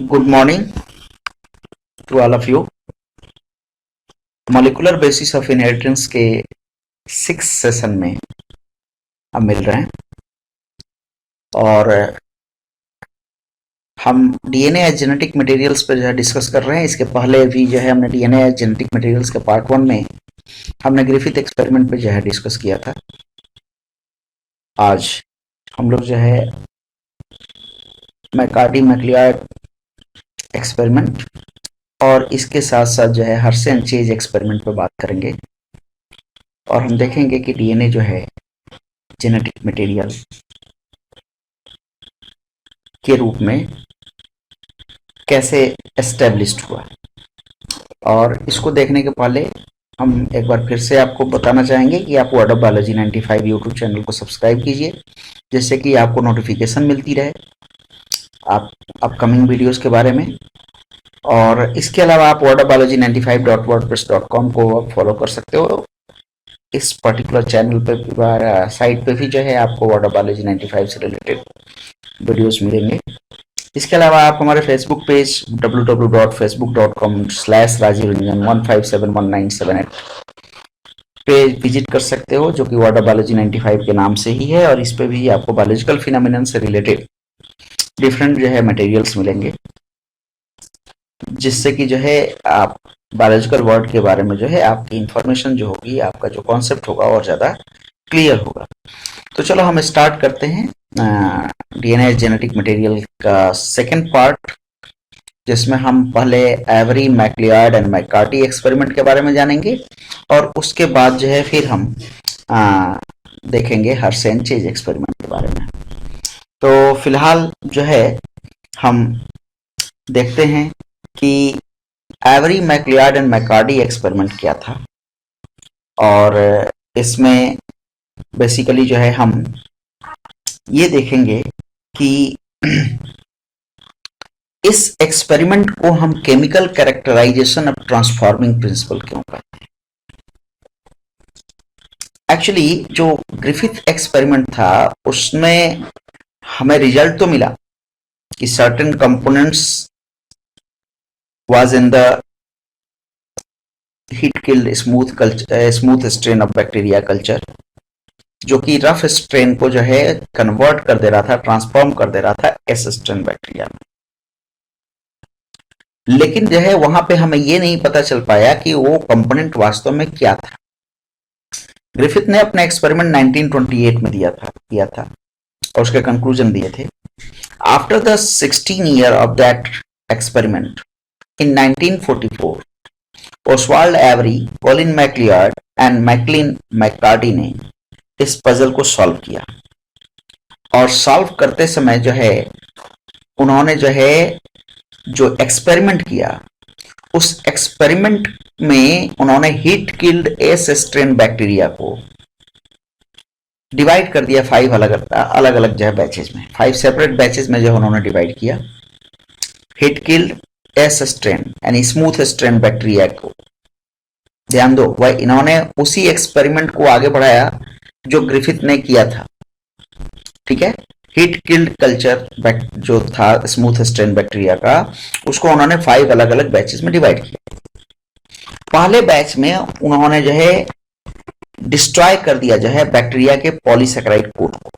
Good morning to all of you. Molecular basis of inheritance के 6 session में हम मिल रहे हैं और हम डीएनए जेनेटिक मटेरियल्स पर जो है डिस्कस कर रहे हैं। इसके पहले भी जो है हमने डीएनए जेनेटिक मटेरियल्स के पार्ट 1 में हमने ग्रिफिथ एक्सपेरिमेंट पे जो है डिस्कस किया था। आज हम लोग जो है मैकार्डी मैक्लियार्ड एक्सपेरिमेंट और इसके साथ साथ जो है हर्शे एंड चेज एक्सपेरिमेंट पे बात करेंगे और हम देखेंगे कि डीएनए जो है जेनेटिक मटेरियल के रूप में कैसे एस्टेब्लिश्ड हुआ। और इसको देखने के पहले हम एक बार फिर से आपको बताना चाहेंगे कि आप word of biology 95 YouTube channel को सब्सक्राइब कीजिए, जिससे कि आपको नोटिफिकेशन मिलती रहे आप अपकमिंग वीडियोस के बारे में। और इसके अलावा आप वर्ड ऑफ बायोलॉजी 95.wordpress.com को फॉलो कर सकते हो। इस पर्टिकुलर चैनल पे साइट पे भी जो है आपको वर्ड ऑफ बायोलॉजी 95 से रिलेटेड वीडियोस मिलेंगे। इसके अलावा आप हमारे फेसबुक पेज www.facebook.com/rajiv1571978 पे विजिट कर सकते हो, जो कि वर्ड ऑफ बायोलॉजी 95 के नाम से ही है। और इस पे भी आपको बायोलॉजिकल फिनोमिनन से रिलेटेड डिफरेंट जो है मटेरियल्स मिलेंगे, जिससे कि जो है आप बायोलॉजिकल वर्ड के बारे में जो है आपकी इंफॉर्मेशन जो होगी, आपका जो कॉन्सेप्ट होगा और ज़्यादा क्लियर होगा। तो चलो हम स्टार्ट करते हैं डीएनए जेनेटिक मटेरियल का सेकंड पार्ट, जिसमें हम पहले एवरी मैक्लियार्ड एंड मैकार्टी एक्सपेरिमेंट के बारे में जानेंगे और उसके बाद जो है फिर हम देखेंगे हर्शे एंड चेज एक्सपेरिमेंट के बारे में। तो फिलहाल जो है हम देखते हैं कि एवरी मैक्लियार्ड एंड मैकार्टी एक्सपेरिमेंट क्या था। और इसमें बेसिकली जो है हम ये देखेंगे कि इस एक्सपेरिमेंट को हम chemical characterization of transforming principle क्यों कहते हैं। एक्चुअली जो ग्रिफिथ एक्सपेरिमेंट था उसमें हमें रिजल्ट तो मिला कि certain components was in the heat killed smooth strain of bacteria culture, जो कि रफ स्ट्रेन को जो है कन्वर्ट कर दे रहा था, ट्रांसफॉर्म कर दे रहा था एस स्ट्रेन बैक्टीरिया में। लेकिन जो है वहां पे हमें ये नहीं पता चल पाया कि वो कंपोनेंट वास्तव में क्या था। ग्रिफिथ ने अपना एक्सपेरिमेंट 1928 में दिया था और उसके कंक्लूजन दिए थे। After the 16 year of that experiment in 1944, Oswald Avery, Colin MacLeod and Maclyn McCarty ने इस पजल को सॉल्व किया। और सॉल्व करते समय जो है उन्होंने जो एक्सपेरिमेंट किया, उस एक्सपेरिमेंट में उन्होंने heat killed S strain bacteria को डिवाइड कर दिया 5 अलग अलग जो है बैचेज में, 5 सेपरेट बैचेज में जो उन्होंने डिवाइड किया हीट किल्ड एस स्ट्रेन यानी स्मूथ स्ट्रेन बैक्टीरिया को। ध्यान दो, वह इन्होंने उसी एक्सपेरिमेंट को आगे बढ़ाया जो ग्रिफिथ ने किया था। ठीक है, हीट किल्ड कल्चर जो था स्मूथ स्ट्रेन बैक्टीरिया का, उसको उन्होंने 5 अलग अलग बैचेस में डिवाइड किया। पहले बैच में उन्होंने जो है डिस्ट्रॉय कर दिया जो है बैक्टीरिया के पॉलीसेकेराइड कोट को।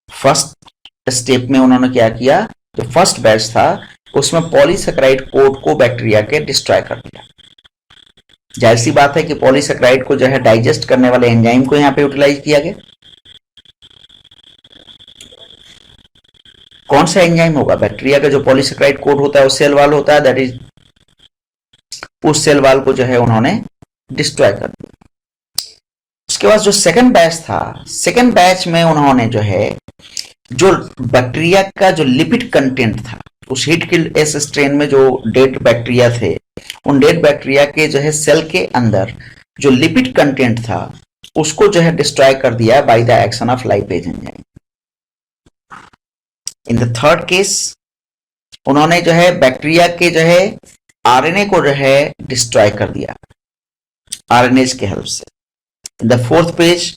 फर्स्ट स्टेप में उन्होंने क्या किया, जो फर्स्ट बैच था उसमें पॉलीसेकेराइड कोट को बैक्टीरिया के डिस्ट्रॉय कर दिया। जाहिर सी बात है कि पॉलीसेकेराइड को जो है डाइजेस्ट करने वाले एंजाइम को यहां पे यूटिलाइज किया गया। कौन सा एंजाइम होगा? बैक्टीरिया का जो पॉलीसेकेराइड कोट होता है वो सेल वाल होता है, दैट इज उस सेल वाल को जो है उन्होंने डिस्ट्रॉय कर दिया। उसके बाद जो सेकंड बैच था, सेकंड बैच में उन्होंने जो बैक्टीरिया का जो लिपिड कंटेंट था, उस हीट किल्ड एस स्ट्रेन में जो डेड बैक्टीरिया थे, उन डेड बैक्टीरिया के जो है सेल के अंदर जो लिपिड कंटेंट था उसको जो है डिस्ट्रॉय कर दिया by the action of lipase enzyme. In the third case उन्होंने जो है बैक्टीरिया के जो है आरएनए को जो है डिस्ट्रॉय कर दिया आरएनए की हेल्प से। इन द फोर्थ पेज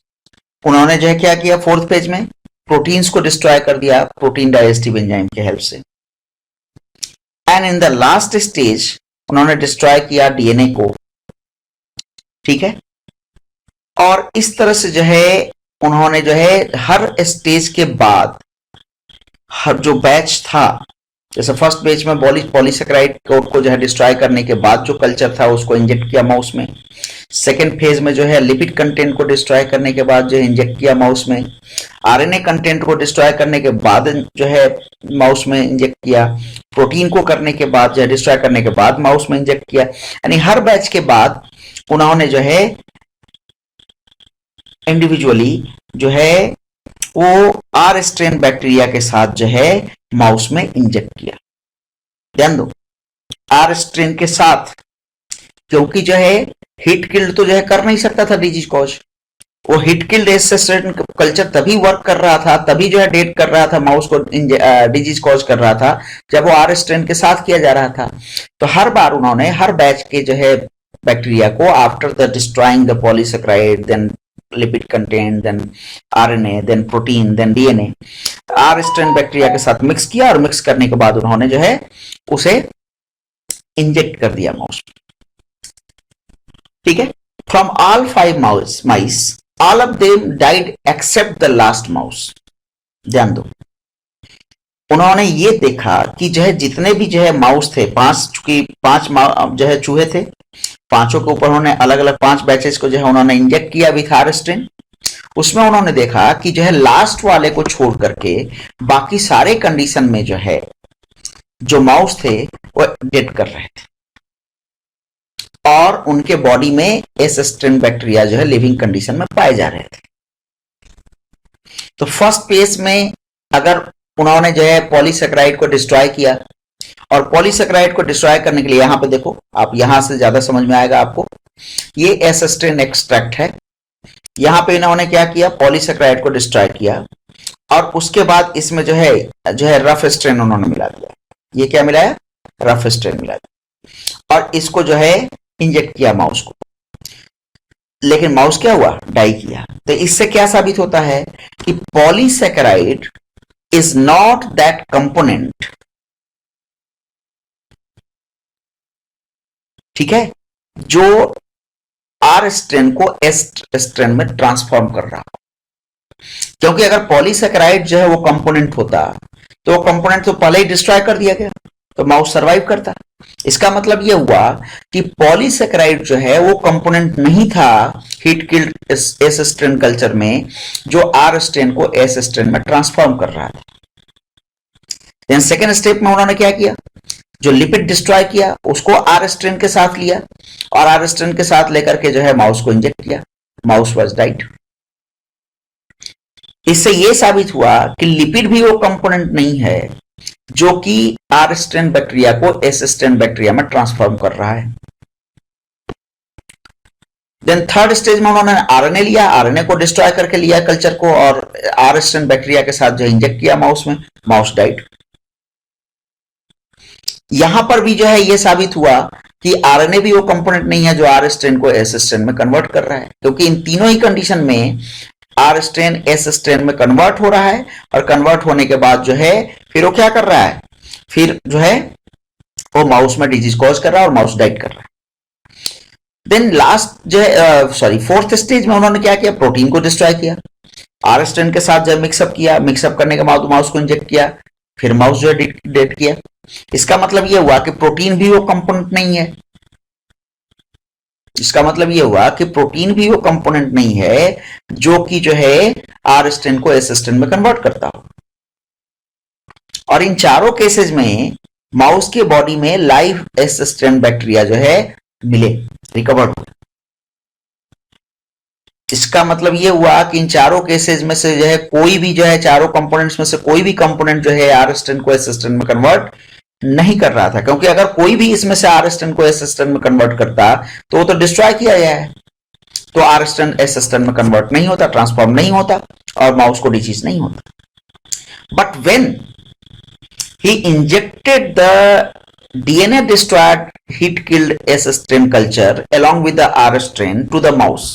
उन्होंने जो है क्या किया, फोर्थ पेज में प्रोटीन्स को डिस्ट्रॉय कर दिया प्रोटीन डाइजेस्टिव एंजाइम के हेल्प से। And in the last stage उन्होंने डिस्ट्रॉय किया डीएनए को, ठीक है। और इस तरह से जो है उन्होंने जो है हर स्टेज के बाद हर जो बैच था, जैसे फर्स्ट बैच में पॉलीसेकेराइड को जो है डिस्ट्रॉय करने के बाद जो कल्चर था उसको इंजेक्ट किया माउस में। सेकेंड फेज में जो है लिपिड कंटेंट को डिस्ट्रॉय करने के बाद जो है इंजेक्ट किया माउस में। आरएनए कंटेंट को डिस्ट्रॉय करने के बाद जो है माउस में इंजेक्ट किया। प्रोटीन को करने के बाद जो है डिस्ट्रॉय करने के बाद माउस में इंजेक्ट किया। यानी हर बैच के बाद उन्होंने जो है इंडिविजुअली जो है वो आर स्ट्रेन बैक्टीरिया के साथ जो है माउस में इंजेक्ट किया। ध्यान दो, आर स्ट्रेन के साथ, क्योंकि जो है हिट किल्ड तो जो है कर नहीं सकता था डिजीज कॉज। वो हिट किल्ड स्ट्रेन कल्चर तभी वर्क कर रहा था, तभी जो है डेट कर रहा था माउस को, डिजीज कॉज कर रहा था जब वो आर स्ट्रेन के साथ किया जा रहा था। तो हर बार उन्होंने हर बैच के जो है बैक्टीरिया को after the destroying the polysaccharide, then lipid content, then RNA, then protein, then DNA, R strain bacteria के साथ मिक्स किया। और मिक्स करने के बाद उन्होंने जो है उसे इंजेक्ट कर दिया माउस, ठीक है। From all 5 mice all of them died except the last mouse. ध्यान दो, उन्होंने ये देखा कि जो है जितने भी जो है माउस थे, 5 जो है चूहे थे, पांचों के ऊपर उन्होंने अलग अलग 5 बैचेस को जो है उन्होंने इंजेक्ट किया विथ आर स्ट्रेन। उसमें उन्होंने देखा कि जो है लास्ट वाले को छोड़ करके बाकी सारे कंडीशन में जो है जो माउस थे वो डेड कर रहे थे और उनके बॉडी में एस स्ट्रेन बैक्टीरिया जो है लिविंग कंडीशन में पाए जा रहे थे। तो फर्स्ट फेज में अगर उन्होंने जो है पॉलीसेकेराइड को डिस्ट्रॉय किया, और पॉलीसेकेराइड को डिस्ट्रॉय करने के लिए यहां पे देखो, आप यहां से ज्यादा समझ में आएगा आपको, ये एस स्ट्रेन एक्सट्रैक्ट है। यहां पे इन्होंने क्या किया, पॉलीसेकेराइड को डिस्ट्रॉय किया और उसके बाद इसमें जो है रफ स्ट्रेन उन्होंने मिला दिया। ये क्या मिलाया, रफ स्ट्रेन मिला दिया और इसको जो है इंजेक्ट किया माउस को। लेकिन माउस क्या हुआ, डाई किया। तो इससे क्या साबित होता है कि polysaccharide is not that component, ठीक है, जो आर स्ट्रेन को एस स्ट्रेन में ट्रांसफॉर्म कर रहा हो। क्योंकि अगर पॉलीसेकेराइड जो है वो कंपोनेंट होता तो वो कंपोनेंट तो पहले ही डिस्ट्रॉय कर दिया गया, तो माउस सरवाइव करता। इसका मतलब ये हुआ कि पॉलीसेकेराइड जो है वो कंपोनेंट नहीं था heat killed S strain culture में, जो आर स्ट्रेन को एस स्ट्रेन में ट्रांसफॉर्म कर रहा था। देन सेकेंड स्टेप में उन्होंने क्या किया, जो लिपिड डिस्ट्रॉय किया उसको आर स्ट्रेन के साथ लिया और आर स्ट्रेन के साथ लेकर के जो है माउस को इंजेक्ट किया, माउस वाज डाइड। इससे यह साबित हुआ कि लिपिड भी वो कंपोनेंट नहीं है जो कि आर स्ट्रेन बैक्टीरिया को एस स्ट्रेन बैक्टीरिया में ट्रांसफॉर्म कर रहा है। देन थर्ड स्टेज में उन्होंने आरएनए लिया, आरएनए को डिस्ट्रॉय करके लिया कल्चर को और आर स्ट्रेन बैक्टीरिया के साथ जो इंजेक्ट किया माउस में, माउस डाइड। यहां पर भी जो है यह साबित हुआ कि आरएनए भी वो कंपोनेंट नहीं है जो आर स्ट्रेन को एस स्ट्रेन में कन्वर्ट कर रहा है, क्योंकि इन तीनों ही कंडीशन में आर स्ट्रेन एस स्ट्रेन में कन्वर्ट हो रहा है और कन्वर्ट होने के बाद जो है फिर वो क्या कर रहा है, फिर जो है वो माउस में डिजीज कॉज कर रहा है और माउस डाइड कर रहा है। देन लास्ट जो है फोर्थ स्टेज में उन्होंने क्या किया, प्रोटीन को डिस्ट्रॉय किया, आर स्ट्रेन के साथ जो मिक्सअप किया, मिक्सअप करने के बाद माउस को इंजेक्ट किया, फिर माउस जो है डेड किया। इसका मतलब यह हुआ कि प्रोटीन भी वो कंपोनेंट नहीं है, इसका मतलब यह हुआ कि प्रोटीन भी वो कंपोनेंट नहीं है जो कि जो है आर स्ट्रेन को एस स्ट्रेन में कन्वर्ट करता हो। और इन चारों केसेस में माउस के बॉडी में लाइव एस स्ट्रेन बैक्टीरिया जो है मिले, रिकवर्ड हुए। इसका मतलब यह हुआ कि इन चारों केसेस में से जो है कोई भी जो है चारों कंपोनेंट्स में से कोई भी कंपोनेंट जो है आर स्ट्रेन को एस स्ट्रेन में कन्वर्ट नहीं कर रहा था, क्योंकि अगर कोई भी इसमें से आर स्ट्रेन को एस स्ट्रेन में कन्वर्ट करता तो वो तो डिस्ट्रॉय किया गया है, तो आर स्ट्रेन एस स्ट्रेन में कन्वर्ट नहीं होता, ट्रांसफॉर्म नहीं होता और माउस को डिजीज नहीं होता। But when he injected the DNA destroyed heat killed S strain culture along with the R strain to the mouse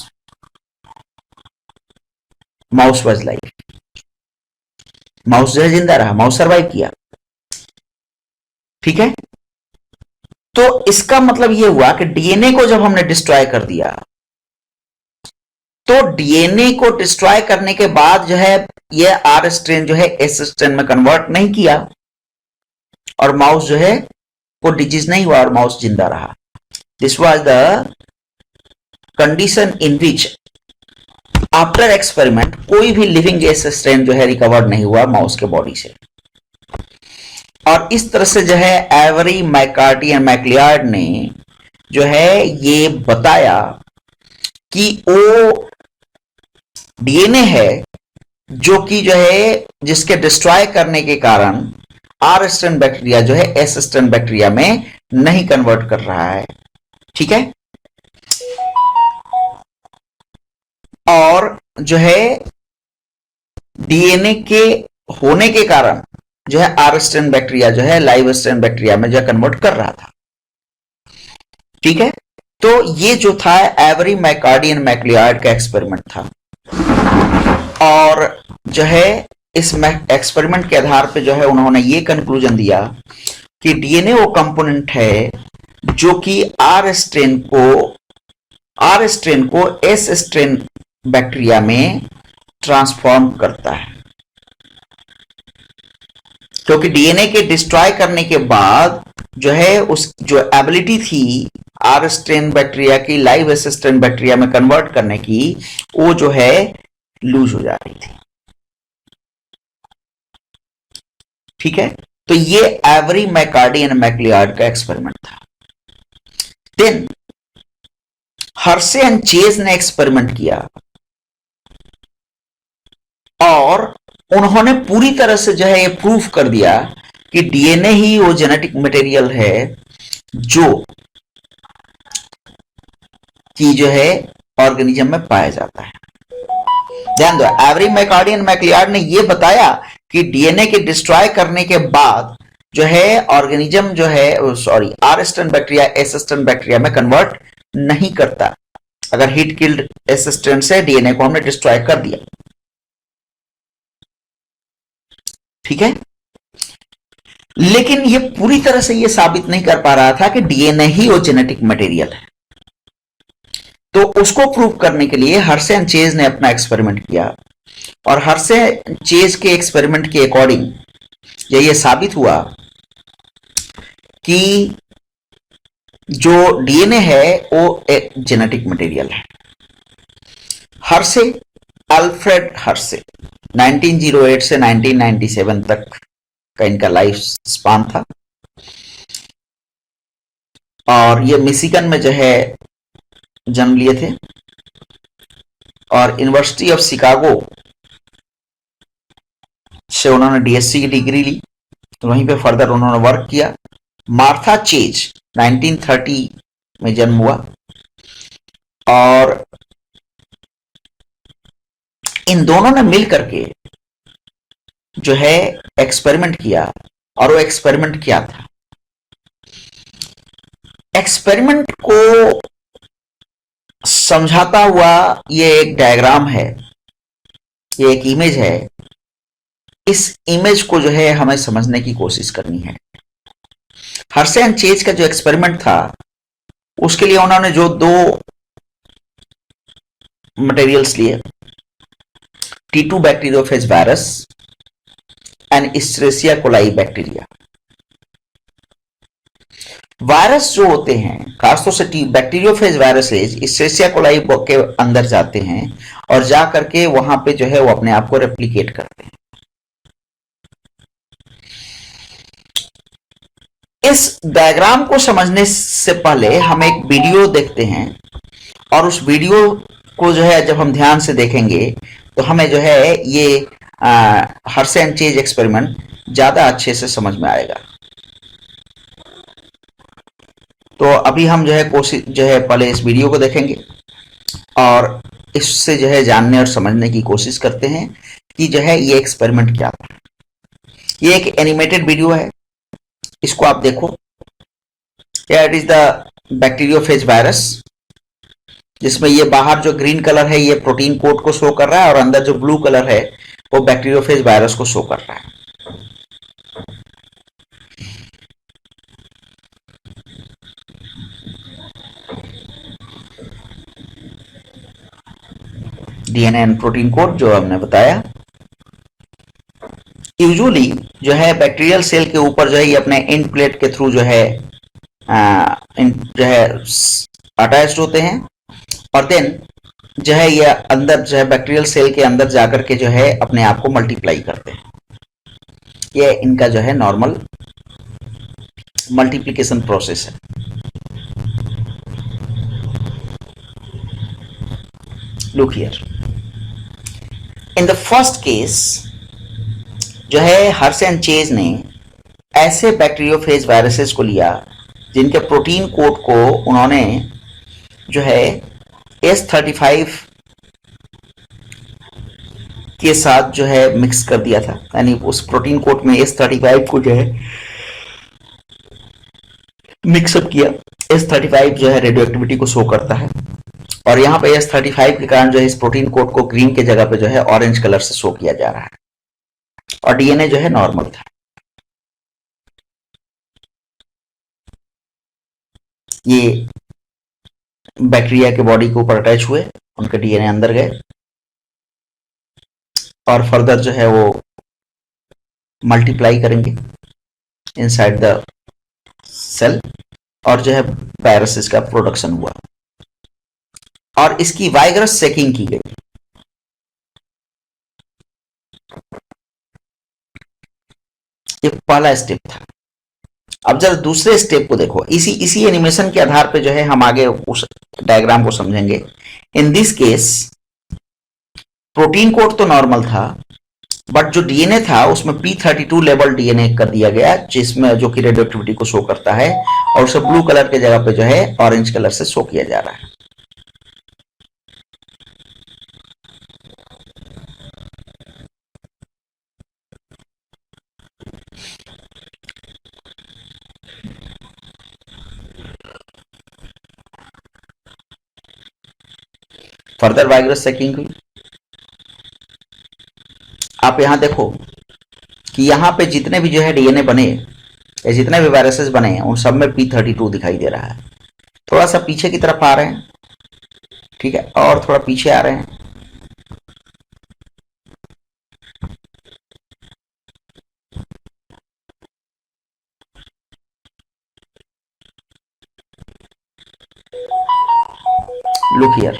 was live. Mouse जो है जिंदा रहा, माउस सर्वाइव किया। ठीक है, तो इसका मतलब यह हुआ कि डीएनए को जब हमने डिस्ट्रॉय कर दिया, तो डीएनए को डिस्ट्रॉय करने के बाद जो है ये आर स्ट्रेन जो है एस स्ट्रेन में कन्वर्ट नहीं किया, और माउस जो है को डिजीज नहीं हुआ और माउस जिंदा रहा। This was the condition in which after experiment कोई भी लिविंग एस स्ट्रेन जो है रिकवर्ड नहीं हुआ माउस के बॉडी से। और इस तरह से जो है एवरी, मैकार्टी एंड मैक्लियार्ड ने जो है ये बताया कि वो डीएनए है जो कि जो है जिसके डिस्ट्रॉय करने के कारण आर स्ट्रेन बैक्टीरिया जो है एस स्ट्रेन बैक्टीरिया में नहीं कन्वर्ट कर रहा है। ठीक है, और जो है डीएनए के होने के कारण जो है आर स्ट्रेन बैक्टीरिया जो है लाइव स्ट्रेन बैक्टीरिया में जो कन्वर्ट कर रहा था। ठीक है, तो ये जो था एवरी, मैकार्डी एंड मैक्लियार्ड का एक्सपेरिमेंट था, और जो है इस एक्सपेरिमेंट के आधार पे जो है उन्होंने ये कंक्लूजन दिया कि डीएनए वो कंपोनेंट है जो कि आर स्ट्रेन को एस स्ट्रेन बैक्टीरिया में ट्रांसफॉर्म करता है। क्योंकि डीएनए के डिस्ट्रॉय करने के बाद जो है उस जो एबिलिटी थी आर स्ट्रेन बैक्टीरिया की लाइव एस स्ट्रेन बैक्टीरिया में कन्वर्ट करने की, वो जो है लूज हो जा रही थी। ठीक है, तो ये एवरी, मैकार्डी एंड मैक्लियार्ड का एक्सपेरिमेंट था। देन हर्शे एंड चेज ने एक्सपेरिमेंट किया और उन्होंने पूरी तरह से जो है ये प्रूफ कर दिया कि डीएनए ही वो जेनेटिक मटेरियल है जो कि जो है ऑर्गेनिज्म में पाया जाता है। ध्यान दो, एवरी, मैकार्डी एंड मैक्लियार्ड ने ये बताया कि डीएनए के डिस्ट्रॉय करने के बाद जो है ऑर्गेनिज्म जो है are strain bacteria S strain bacteria में कन्वर्ट नहीं करता अगर हीट किल्ड एस स्ट्रेन से डीएनए को हमने डिस्ट्रॉय कर दिया। ठीक है, लेकिन ये पूरी तरह से ये साबित नहीं कर पा रहा था कि डीएनए ही वो जेनेटिक मटेरियल है। तो उसको प्रूव करने के लिए हर्शे एंड चेज ने अपना एक्सपेरिमेंट किया, और हर्शे चेज के एक्सपेरिमेंट के अकॉर्डिंग ये साबित हुआ कि जो डीएनए है वो एक जेनेटिक मटेरियल है। हर्शे, अल्फ्रेड हर्शे 1908 से 1997 तक का इनका लाइफ स्पान था, और ये मिशिगन में जो है जन्म लिए थे, और यूनिवर्सिटी ऑफ शिकागो से उन्होंने डीएससी की डिग्री ली, तो वहीं पे फर्दर उन्होंने वर्क किया। मार्था चेज 1930 में जन्म हुआ, और इन दोनों ने मिल करके जो है एक्सपेरिमेंट किया, और वो एक्सपेरिमेंट क्या था? एक्सपेरिमेंट को समझाता हुआ ये एक डायग्राम है, ये एक इमेज है। इस इमेज को जो है हमें समझने की कोशिश करनी है। हर्शे एंड चेज का जो एक्सपेरिमेंट था उसके लिए उन्होंने जो दो मटेरियल्स लिए, T2 bacteriophage virus and Escherichia coli bacteria. Virus जो होते हैं खासतौर से बैक्टीरियोफेज वायरसेज इस्चेरिशिया कोलाई के अंदर जाते हैं और जा करके वहां पे जो है वो अपने आप को रेप्लिकेट करते हैं। इस डायग्राम को समझने से पहले हम एक वीडियो देखते हैं, और उस वीडियो को जो है जब हम ध्यान से देखेंगे तो हमें जो है ये हर्शे एंड चेज एक्सपेरिमेंट ज्यादा अच्छे से समझ में आएगा। तो अभी हम जो है कोशिश जो है पहले इस वीडियो को देखेंगे और इससे जो है जानने और समझने की कोशिश करते हैं कि जो है ये एक्सपेरिमेंट क्या था। ये एक एनिमेटेड वीडियो है, इसको आप देखो। It is the bacteriophage virus, जिसमें ये बाहर जो ग्रीन कलर है ये प्रोटीन कोड को शो कर रहा है, और अंदर जो ब्लू कलर है वो बैक्टीरियोफेज वायरस को शो कर रहा है। डीएनए एंड प्रोटीन कोड जो हमने बताया, यूजुअली जो है बैक्टीरियल सेल के ऊपर जो है ये अपने एंड प्लेट के थ्रू जो है जो है अटैच्ड होते हैं, और देन जो है ये अंदर जो है बैक्टीरियल सेल के अंदर जाकर के जो है अपने आप को मल्टीप्लाई करते हैं। ये इनका जो है नॉर्मल मल्टीप्लिकेशन प्रोसेस है। Look here, in the first case जो है हर्श एंड चेज ने ऐसे बैक्टीरियोफेज वायरसेस को लिया जिनके प्रोटीन कोड को उन्होंने जो है S35 के साथ जो है मिक्स कर दिया था, यानी उस प्रोटीन कोड में S35 को जो है मिक्सअप किया। S35 जो है रेडियो एक्टिविटी को शो करता है, और यहाँ पे S35 के कारण जो है इस प्रोटीन कोड को ग्रीन के जगह पे जो है ऑरेंज कलर से शो किया जा रहा है, और डीएनए जो है नॉर्मल था। ये बैक्टीरिया के बॉडी के ऊपर अटैच हुए, उनके डीएनए अंदर गए, और फर्दर जो है वो मल्टीप्लाई करेंगे इनसाइड द सेल, और जो है वायरसेस का प्रोडक्शन हुआ, और इसकी वाइगरस चेकिंग की गई। ये पहला स्टेप था। अब जरा दूसरे स्टेप को देखो, इसी एनिमेशन के आधार पे जो है हम आगे उस डायग्राम को समझेंगे। In this case protein code तो नॉर्मल था, बट जो डीएनए था उसमें P32 लेबल डीएनए कर दिया गया, जिसमें जो कि रेडियो एक्टिविटी को शो करता है, और उसे ब्लू कलर के जगह पे जो है ऑरेंज कलर से शो किया जा रहा है। फर्दर वाइरस चेकिंग हुई। आप यहां देखो कि यहां पे जितने भी जो है डीएनए बने या जितने भी वायरसेस बने हैं उन सब में P32 दिखाई दे रहा है। थोड़ा सा पीछे की तरफ आ रहे हैं, ठीक है, और थोड़ा पीछे आ रहे हैं। लुक हियर,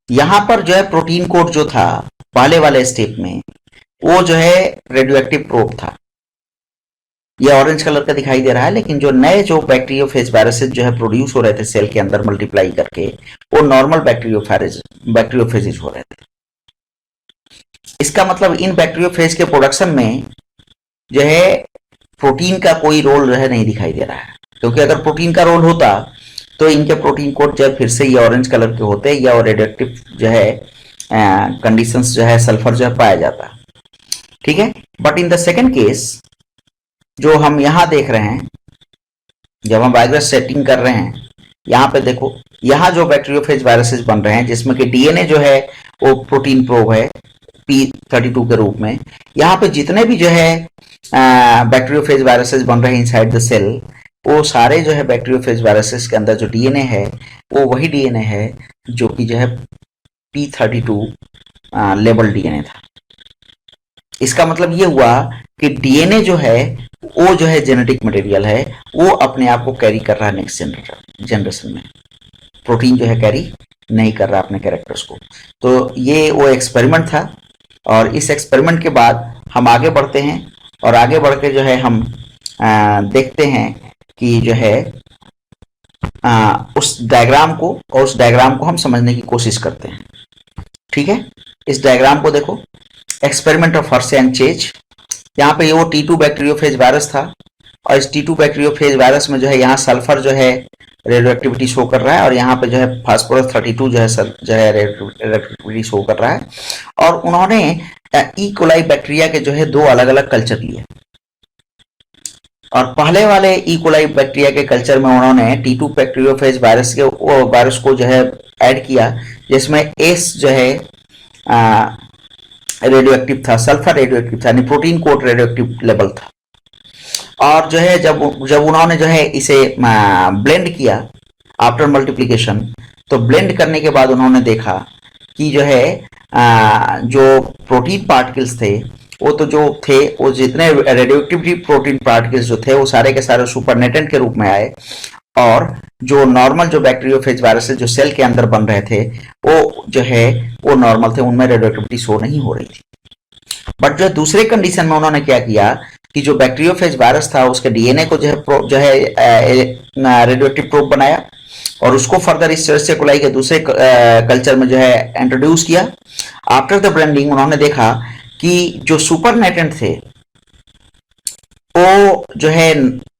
यहां पर जो है प्रोटीन कोड जो था पहले वाले स्टेप में, वो जो है रेडियो एक्टिव प्रोब था, ये ऑरेंज कलर का दिखाई दे रहा है। लेकिन जो नए जो बैक्टीरियोफेज वायरसेस जो है प्रोड्यूस हो रहे थे सेल के अंदर मल्टीप्लाई करके, वो नॉर्मल बैक्टीरियोफेज हो रहे थे। इसका मतलब इन बैक्टीरियोफेज के प्रोडक्शन में जो है प्रोटीन का कोई रोल जो है नहीं दिखाई दे रहा है, क्योंकि अगर प्रोटीन का रोल होता तो इनके प्रोटीन कोड जो फिर से ये ऑरेंज कलर के होते, या रेडियो एक्टिव जो है कंडीशंस जो है सल्फर जो है पाया जाता, ठीक है। But in the second case जो हम यहां देख रहे हैं, जब हम वायरस सेटिंग कर रहे हैं, यहां पे देखो, यहां जो बैक्टीरियोफेज वायरसेस बन रहे हैं जिसमें कि डीएनए जो है वो प्रोटीन प्रोब है P32 के रूप में, यहाँ पे जितने भी जो है बैक्टीरियोफेज वायरसेस बन रहे हैं इनसाइड द सेल, वो सारे जो है बैक्टीरियोफेज वायरसेस के अंदर जो डीएनए है वो वही डीएनए है जो कि जो है P32 लेबल डीएनए था। इसका मतलब ये हुआ कि डीएनए जो है वो जो है जेनेटिक मटेरियल है, वो अपने आप को कैरी कर रहा है नेक्स्ट जनरेशन में। प्रोटीन जो है कैरी नहीं कर रहा अपने कैरेक्टर्स को। तो ये वो एक्सपेरिमेंट था, और इस एक्सपेरिमेंट के बाद हम आगे बढ़ते हैं, और आगे बढ़ के जो है हम देखते हैं कि जो है उस डायग्राम को हम समझने की कोशिश करते हैं, ठीक है। इस डायग्राम को देखो, experiment of Harsh and chase. यहाँ पे वो T2 बैक्टीरियोफेज वायरस था, और इस T2 बैक्टीरियोफेज वायरस में जो है यहाँ सल्फर जो है रेडियो एक्टिविटी शो कर रहा है, और यहाँ पे जो है फास्फोरस 32 जो है रेडियो एक्टिविटी शो कर रहा है। और उन्होंने ई कोलाई बैक्टीरिया के जो है 2 अलग अलग कल्चर लिए, और पहले वाले ई कोलाई बैक्टीरिया के कल्चर में उन्होंने T2 बैक्टीरियोफेज वायरस को जो है ऐड किया, जिसमें एस जो है रेडियो एक्टिव था, सल्फर रेडियो एक्टिव था, यानी protein coat radio active level था। और जो है जब जब उन्होंने जो है इसे ब्लेंड किया आफ्टर मल्टीप्लिकेशन, तो ब्लेंड करने के बाद उन्होंने देखा कि जो है जो प्रोटीन पार्टिकल्स थे वो तो जो थे वो जितने रेडियो एक्टिविटी प्रोटीन पार्टिकल्स जो थे वो सारे के सारे सुपरनेटेंट के रूप में आए, और जो नॉर्मल जो बैक्टीरियोफेज वायरसेस जो सेल के अंदर बन रहे थे वो जो है वो नॉर्मल थे, उनमें रेडियो एक्टिविटी शो नहीं हो रही थी। बट जो दूसरे कंडीशन में उन्होंने क्या किया कि जो बैक्टीरियोफेज वायरस था उसके डीएनए को जो है रेडियो एक्टिव प्रोब बनाया और उसको फर्दर इस से कोलाई के दूसरे कल्चर में जो है इंट्रोड्यूस किया। आफ्टर द ब्लेंडिंग उन्होंने देखा कि जो सुपरनेटेंट थे वो जो है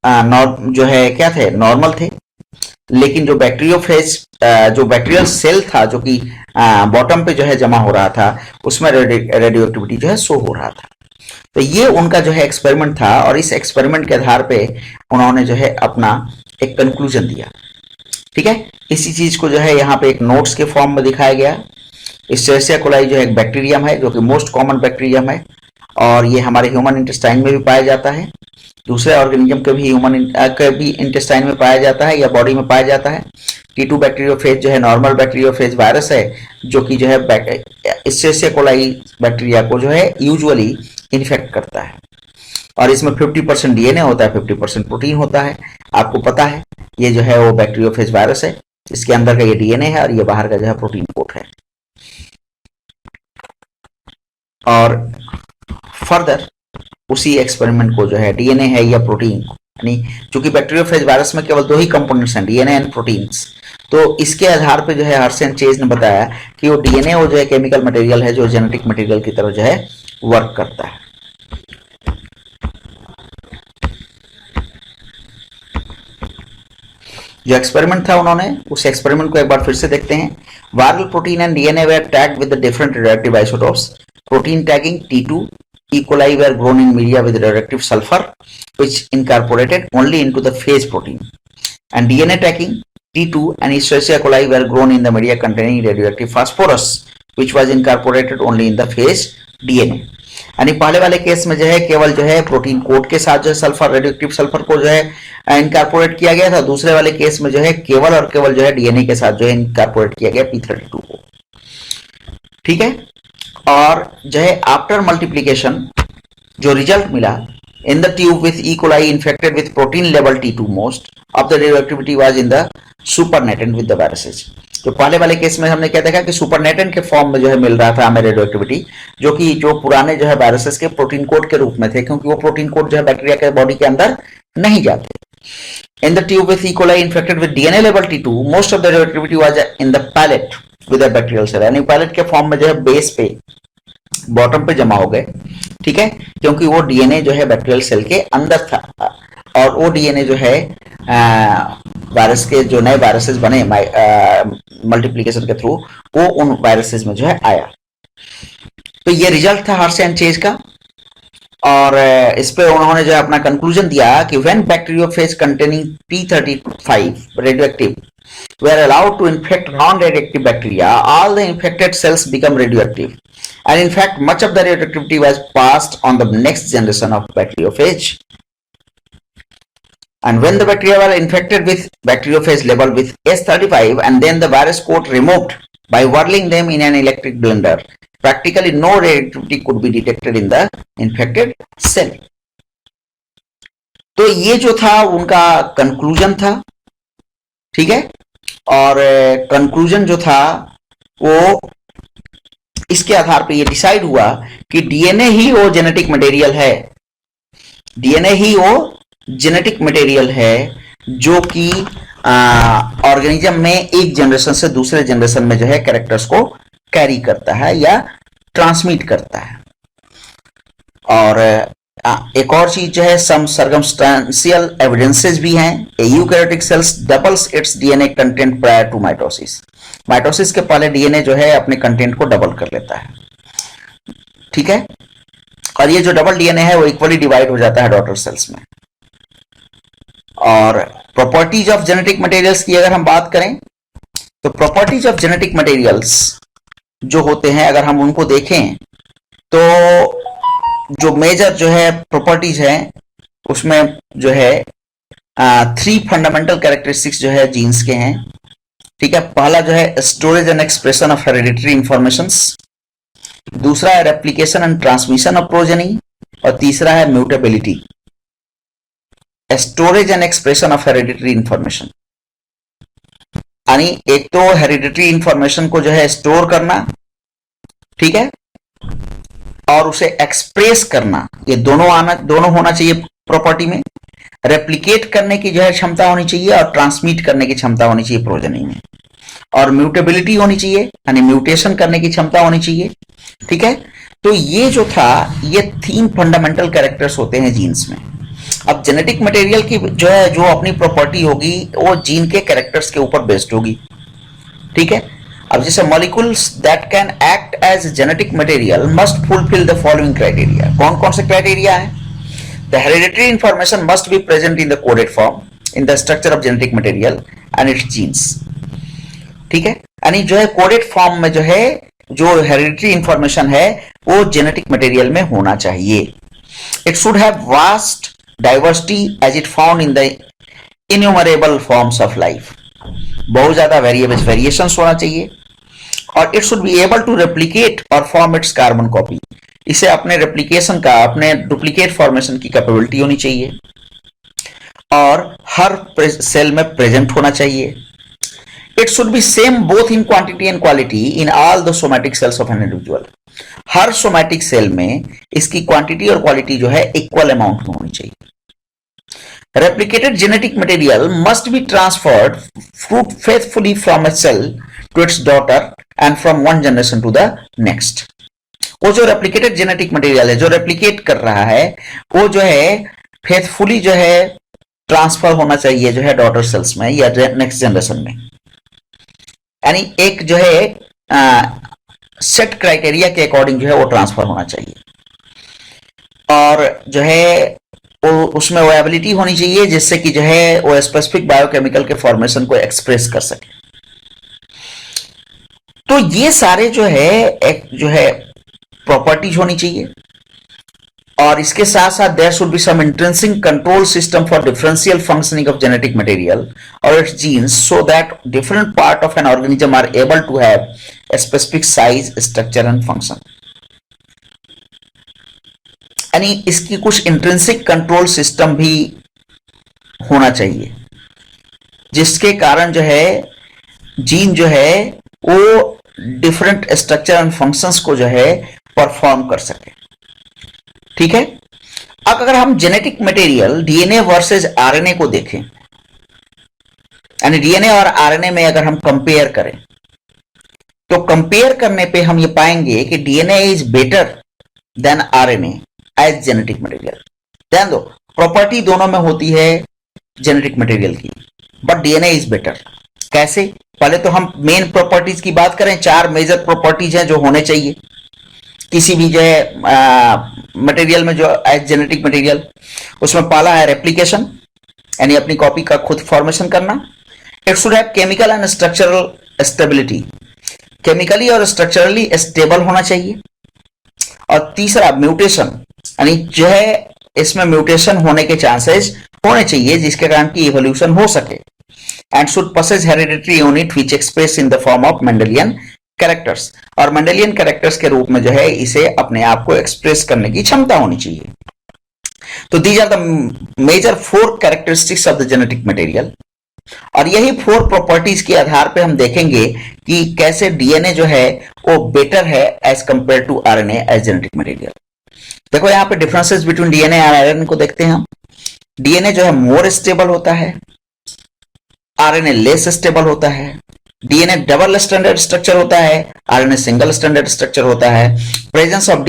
जो है क्या थे, नॉर्मल थे, लेकिन जो बैक्टीरियोफेज जो बैक्टीरियल सेल था जो कि बॉटम पे जो है जमा हो रहा था उसमें रेडियो एक्टिविटी जो है शो हो रहा था। तो ये उनका जो है एक्सपेरिमेंट था और इस एक्सपेरिमेंट के आधार पे उन्होंने जो है अपना एक कंक्लूजन दिया। ठीक है, इसी चीज को जो है यहाँ पे एक नोट्स के फॉर्म में दिखाया गया। एस्चेरिचिया कोलाई जो है एक बैक्टीरियम है जो कि मोस्ट कॉमन बैक्टीरियम है और ये हमारे ह्यूमन इंटेस्टाइन में भी पाया जाता है, दूसरे ऑर्गेनिज्म के भी के भी इंटेस्टाइन में पाया जाता है या बॉडी में पाया जाता है। T2 बैक्टीरियोफेज जो है नॉर्मल बैक्टीरियोफेज वायरस है जो कि जो है एस्चेरिचिया कोलाई बैक्टीरिया को जो है यूजुअली इन्फेक्ट करता है और इसमें 50% डीएनए होता है, 50% प्रोटीन होता है। आपको पता है ये जो है वो बैक्टीरियोफेज वायरस है, इसके अंदर का ये डीएनए है और ये बाहर का जो है प्रोटीन कोट है। और फर्दर उसी एक्सपेरिमेंट को जो है डीएनए है या प्रोटीन, यानी चूंकि बैक्टीरियोफेज वायरस में केवल दो ही कंपोनेंट्स हैं, डीएनए एंड प्रोटीन्स, तो इसके आधार पे जो है हर्ष एंड चेज ने बताया कि वो डीएनए वो जो है केमिकल मटेरियल है जो जेनेटिक मटेरियल की तरह जो है वर्क करता है। जो एक्सपेरिमेंट था उन्होंने उस एक्सपेरिमेंट को एक बार फिर से देखते हैं। Viral protein and DNA were tagged with the different radioactive isotopes. Protein tagging T2 E. coli were grown in media with radioactive sulfur which incorporated only into the phage protein, and DNA tagging T2 and Escherichia coli were grown in the media containing radioactive phosphorus which was incorporated only in the phage DNA। यानी पहले वाले case में जो है केवल जो है protein code के साथ जो है सल्फर रेडियोएक्टिव सल्फर को जो है इनकॉर्पोरेट किया गया था, दूसरे वाले केस में जो है केवल और केवल जो है डीएनए के साथ जो है इनकॉर्पोरेट किया गया P32 को। ठीक है, और जो है आफ्टर मल्टीप्लीकेशन जो रिजल्ट मिला in the tube with E. coli infected with protein level T2 most of the radioactivity was in the supernatant with the viruses। तो पहले वाले केस में हमने क्या देखा कि सुपरनेटेंट के फॉर्म में जो है मिल रहा था हमें रेडियो एक्टिविटी, जो कि जो पुराने जो है वायरसेस के प्रोटीन कोड के रूप में थे, क्योंकि वो प्रोटीन कोड जो है बैक्टीरिया के बॉडी के अंदर नहीं जाते। In the tube with E. coli infected with DNA level T2 most of the radioactivity was in the palate with a bacterial cell, यानी पैलेट के फॉर्म में जो है बेस पे बॉटम पे जमा हो गए। ठीक है, क्योंकि वो डीएनए जो है बैक्टीरियल सेल के अंदर था और वो डीएनए जो है वायरस के जो नए वायरसेस बने मल्टीप्लिकेशन के थ्रू वो उन वायरसेस में जो है आया। तो ये रिजल्ट था हर्ष एंड चेज का और इस पे उन्होंने जो अपना कंक्लूजन दिया कि when bacteriophage containing P35 radioactive were allowed to infect non-radioactive bacteria, all the infected cells become radioactive, and in fact much of the radioactivity was passed on the next generation of bacteriophage। And when the bacteria were infected with bacteriophage level with S35 and then the virus coat removed by whirling them in an electric blender, practically no radioactivity could be detected in the infected cell। तो ये जो था उनका conclusion था। ठीक है, और conclusion जो था वो इसके आधार पे ये डिसाइड हुआ कि डीएनए ही वो जेनेटिक मटेरियल है, डीएनए ही वो जेनेटिक मटेरियल है जो कि ऑर्गेनिज्म में एक जनरेशन से दूसरे जनरेशन में जो है कैरेक्टर्स को कैरी करता है या ट्रांसमिट करता है। और एक और चीज जो है सम सर्कमस्टेंशियल एविडेंसेस भी हैं। Eukaryotic cells doubles its DNA content prior to mitosis. Mitosis के पहले डीएनए जो है अपने कंटेंट को डबल कर लेता है। ठीक है, और ये जो डबल डीएनए है वो इक्वली डिवाइड हो जाता है डॉटर सेल्स में। और प्रॉपर्टीज ऑफ जेनेटिक मटेरियल्स की अगर हम बात करें तो प्रॉपर्टीज ऑफ जेनेटिक मटेरियल्स जो होते हैं अगर हम उनको देखें तो जो मेजर जो है प्रॉपर्टीज है उसमें जो है 3 फंडामेंटल कैरेक्टरिस्टिक्स जो है जीन्स के हैं। ठीक है, पहला जो है storage and expression of hereditary informations, दूसरा है replication and transmission of progeny, और तीसरा है mutability. Storage and expression of hereditary information यानी एक तो हेरिडिटरी इंफॉर्मेशन को जो है स्टोर करना, ठीक है, और उसे एक्सप्रेस करना, ये दोनों होना चाहिए प्रॉपर्टी में। रेप्लिकेट करने की जो है क्षमता होनी चाहिए और ट्रांसमिट करने की क्षमता होनी चाहिए प्रोजेनी में, और म्यूटेबिलिटी होनी चाहिए यानी म्यूटेशन करने की क्षमता होनी चाहिए। ठीक है, तो ये जो था ये 3 फंडामेंटल कैरेक्टर्स होते हैं जीन्स में। अब जेनेटिक मटेरियल की जो है जो अपनी प्रॉपर्टी होगी वो जीन के कैरेक्टर्स के ऊपर बेस्ड होगी। ठीक है, अब जैसे molecules that can act as genetic material must fulfil the following criteria. कौन कौन से क्राइटेरिया है? The hereditary information must be present in the coded form in the structure of genetic material and its genes. ठीक है, यानी जो है coded form में जो है जो हेरिडिटरी इंफॉर्मेशन है वो जेनेटिक मटेरियल में होना चाहिए। It should have vast diversity as it found in the innumerable forms of life. बहुत ज्यादा वेरिएशंस होना चाहिए, और it should be able to replicate और फॉर्म इट्स कार्बन कॉपी। इसे अपने रेप्लिकेशन का, अपने डुप्लीकेट फॉर्मेशन की कैपेबिलिटी होनी चाहिए, और हर सेल में प्रेजेंट होना चाहिए। It should be same both in quantity and quality in all the somatic cells of an individual. हर सोमैटिक सेल में इसकी क्वांटिटी और क्वालिटी जो है इक्वल अमाउंट में होनी चाहिए। Replicated genetic material must be transferred faithfully from a cell to its daughter and from one generation to the next. वो जो रेप्लिकेटेड जेनेटिक मटेरियल है जो रेप्लिकेट कर रहा है वो जो है फेथफुली जो है ट्रांसफर होना चाहिए जो है डॉटर सेल्स में या नेक्स्ट जनरेशन में, यानी एक जो है सेट क्राइटेरिया के अकॉर्डिंग जो है वो ट्रांसफर होना चाहिए, और जो है वो उसमें वो एबिलिटी होनी चाहिए जिससे कि जो है वो स्पेसिफिक बायोकेमिकल के फॉर्मेशन को एक्सप्रेस कर सके। तो ये सारे जो है एक जो है प्रॉपर्टीज होनी चाहिए, और इसके साथ साथ there should be some intrinsic control system for differential functioning of genetic material और its genes so that different part of an organism are able to have a specific size, structure and function. यानी इसकी कुछ intrinsic control system भी होना चाहिए जिसके कारण जो है जीन जो है वो डिफरेंट स्ट्रक्चर एंड फंक्शंस को जो है परफॉर्म कर सके। ठीक है, अब अगर हम genetic material DNA versus RNA को देखें, यानी डीएनए और आरएनए में अगर हम कंपेयर करें तो कंपेयर करने पे हम ये पाएंगे कि DNA is better than RNA as genetic material. ध्यान दो, प्रॉपर्टी दोनों में होती है जेनेटिक मटेरियल की, बट डीएनए इज बेटर। कैसे? पहले तो हम मेन प्रॉपर्टीज की बात करें, 4 मेजर प्रॉपर्टीज हैं जो होने चाहिए किसी भी जो है मटेरियल में जो एज जेनेटिक मटेरियल। उसमें पहला है रेप्लिकेशन, यानी अपनी कॉपी का खुद फॉर्मेशन करना। It should have chemical and structural stability, chemically और स्ट्रक्चरली स्टेबल होना चाहिए। और तीसरा म्यूटेशन, यानी जो है इसमें म्यूटेशन होने के चांसेस होने चाहिए जिसके कारण की इवोल्यूशन हो सके। And should possess hereditary unit which express in the form of Mendelian characters, और मेंडेलियन कैरेक्टर्स के रूप में जो है इसे अपने आप को एक्सप्रेस करने की क्षमता होनी चाहिए। तो these are the major 4 characteristics of the genetic material, और यही 4 प्रॉपर्टीज के आधार पे हम देखेंगे कि कैसे डीएनए जो है वो बेटर है as compare to RNA as genetic material. देखो यहाँ पे डिफरेंसेस बिटवीन डीएनए और आरएनए को देखते हैं हम। डीएनए जो है मोर स्टेबल होता है, आरएनए लेस स्टेबल होता है। डीएनए डबल स्टैंडर्ड स्ट्रक्चर होता है, आरएनए सिंगल स्टैंडर्ड स्ट्रक्चर होता है। प्रेजेंस ऑफ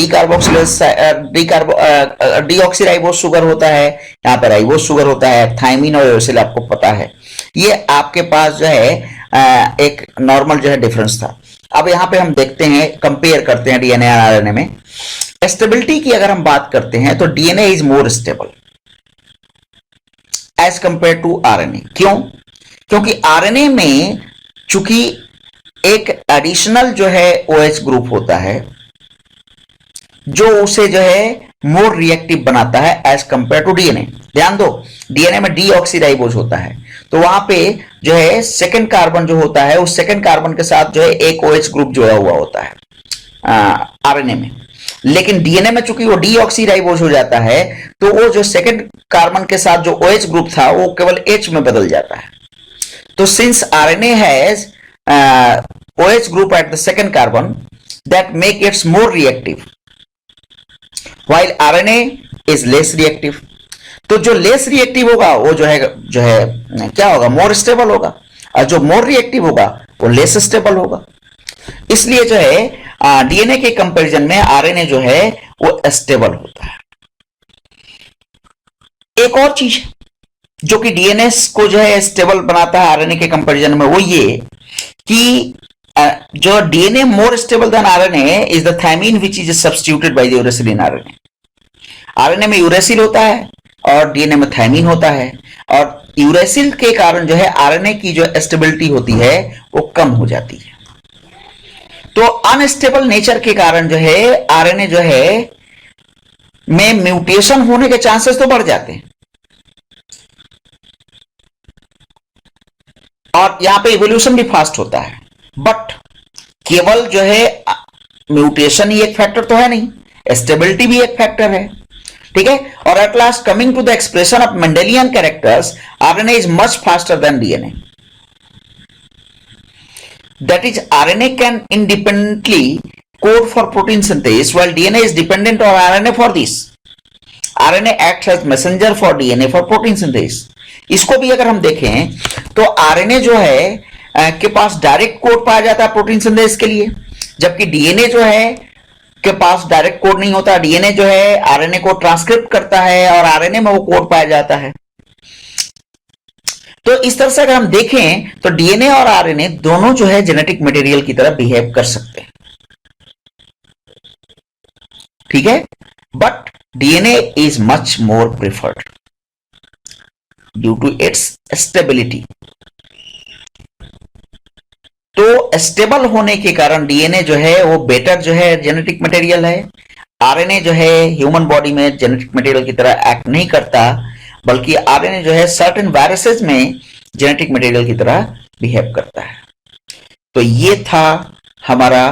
डीऑक्सीराइबोस शुगर होता है, यहाँ पर राइबोस शुगर होता है। थाइमिन और यूरेसिल आपको पता है, ये आपके पास जो है एक नॉर्मल जो है डिफरेंस था। अब यहाँ पे हम देखते हैं, कंपेयर करते हैं डीएनए और आरएनए में। स्टेबिलिटी की अगर हम बात करते हैं तो DNA is more stable as compare to RNA. क्यों? क्योंकि आरएनए में चूंकि एक एडिशनल जो है OH ग्रुप होता है, जो उसे जो है मोर रिएक्टिव बनाता है एज कंपेयर टू डीएनए। ध्यान दो, डीएनए में डीऑक्सीराइबोज होता है, तो वहां पे जो है सेकंड कार्बन जो होता है उस सेकंड कार्बन के साथ जो है एक OH ग्रुप जुड़ा हुआ होता है आरएनए में। लेकिन डीएनए में चूंकि वो डीऑक्सीराइबोज हो जाता है तो वो जो सेकंड कार्बन के साथ जो OH ग्रुप था वो केवल H में बदल जाता है। तो since RNA has OH group at the second carbon that make it more reactive while RNA is less reactive। तो जो लेस रिएक्टिव होगा वो जो है क्या होगा, मोर स्टेबल होगा, और जो मोर रिएक्टिव होगा वो लेस स्टेबल होगा। इसलिए जो है डीएनए के कंपैरिजन में आरएनए जो है वो स्टेबल होता है। एक और चीज जो कि डीएनए को जो है स्टेबल बनाता है आरएनए के कंपैरिजन में वो ये कि जो DNA more stable than RNA is the thymine which is substituted by the uracil in RNA. RNA में यूरेसिल होता है और डीएनए में थायमीन होता है, और यूरेसिल के कारण जो है आरएनए की जो स्टेबिलिटी होती है वो कम हो जाती है। तो अनस्टेबल नेचर के कारण जो है आरएनए जो है में म्यूटेशन होने के चांसेस तो बढ़ जाते हैं, और यहां पे इवोल्यूशन भी फास्ट होता है, बट केवल जो है म्यूटेशन ही एक फैक्टर तो है नहीं, स्टेबिलिटी भी एक फैक्टर है। ठीक है, और at last coming to the expression of Mendelian characters, RNA is much faster than DNA. That is RNA can independently code for protein synthesis while DNA is dependent on RNA for this. RNA acts as messenger for DNA for protein synthesis. इसको भी अगर हम देखें तो RNA जो है के पास direct code पाया जाता है प्रोटीन सिंथेसिस के लिए, जबकि डीएनए जो है के पास डायरेक्ट कोड नहीं होता। डीएनए जो है आरएनए को ट्रांसक्रिप्ट करता है और आरएनए में वो कोड पाया जाता है। तो इस तरह से अगर हम देखें तो डीएनए और आरएनए दोनों जो है जेनेटिक मटेरियल की तरह बिहेव कर सकते हैं। ठीक है, but DNA is much more preferred due to its stability. तो स्टेबल होने के कारण डीएनए जो है वो बेटर जो है जेनेटिक मटेरियल है। आरएनए जो है ह्यूमन बॉडी में जेनेटिक मटेरियल की तरह एक्ट नहीं करता, बल्कि आरएनए जो है सर्टेन वायरसेस में जेनेटिक मटेरियल की तरह बिहेव करता है। तो ये था हमारा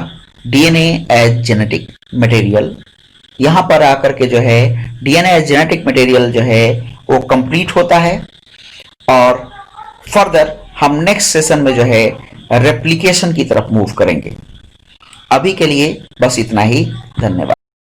डीएनए एज जेनेटिक मटेरियल। यहां पर आकर के जो है डीएनए एज जेनेटिक मटेरियल जो है वो कंप्लीट होता है, और फर्दर हम नेक्स्ट सेशन में जो है रेप्लिकेशन की तरफ मूव करेंगे। अभी के लिए बस इतना ही, धन्यवाद।